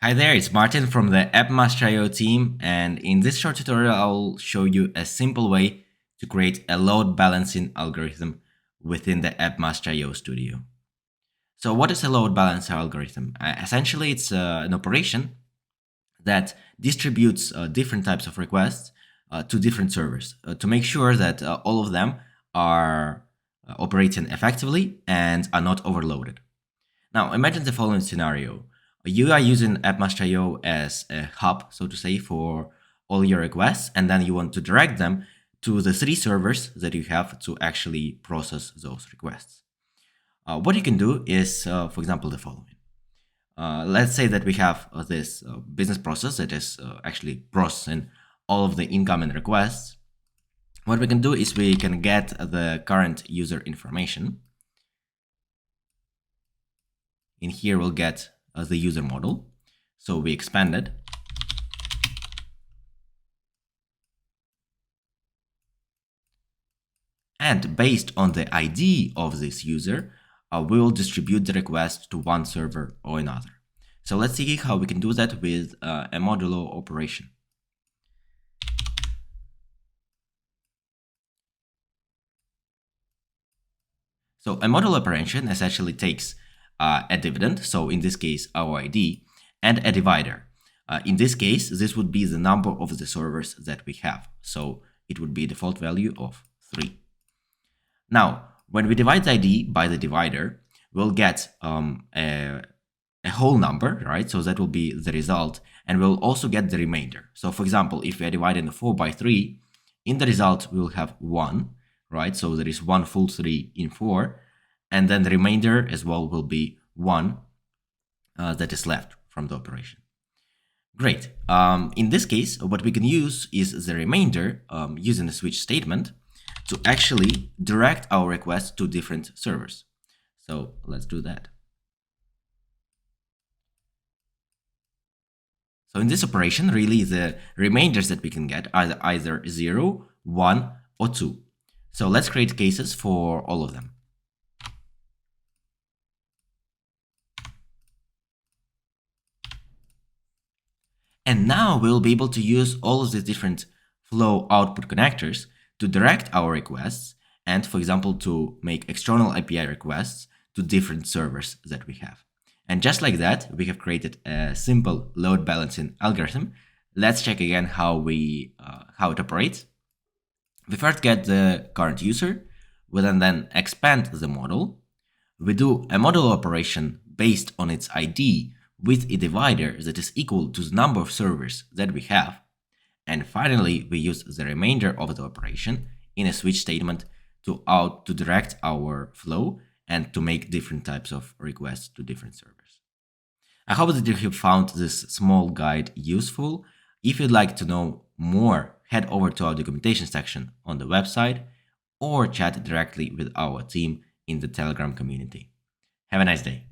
Hi there, it's Martin from the AppMaster.io team, and in this short tutorial I'll show you a simple way to create a load balancing algorithm within the AppMaster.io studio. So what is a load balancer algorithm? Essentially, it's an operation that distributes different types of requests to different servers to make sure that all of them are operating effectively and are not overloaded. Now, imagine the following scenario. You are using AppMaster.io as a hub, so to say, for all your requests, and then you want to direct them to the 3 servers that you have to actually process those requests. What you can do is, for example, the following. Let's say that we have this business process that is actually processing all of the incoming requests. What we can do is we can get the current user information. In here, we'll get the user model. So we expand it. And based on the ID of this user, we will distribute the request to one server or another. So let's see how we can do that with a modulo operation. So a modulo operation essentially takes a dividend, so in this case our ID, and a divider. In this case, this would be the number of the servers that we have. So it would be a default value of 3. Now, when we divide the ID by the divider, we'll get a whole number, right? So that will be the result, and we'll also get the remainder. So for example, if we are dividing the 4 by 3, in the result we will have 1, right? So there is 1 full 3 in 4, and then the remainder as well will be 1 that is left from the operation. Great. In this case, what we can use is the remainder using the switch statement to actually direct our request to different servers. So let's do that. So in this operation, really the remainders that we can get are either 0, 1, or 2. So let's create cases for all of them. And now we'll be able to use all of the different flow output connectors to direct our requests and, for example, to make external API requests to different servers that we have. And just like that, we have created a simple load balancing algorithm. Let's check again how it operates. We first get the current user. We then expand the model. We do a modulo operation based on its ID with a divider that is equal to the number of servers that we have. And finally, we use the remainder of the operation in a switch statement to direct our flow and to make different types of requests to different servers. I hope that you have found this small guide useful. If you'd like to know more, head over to our documentation section on the website or chat directly with our team in the Telegram community. Have a nice day.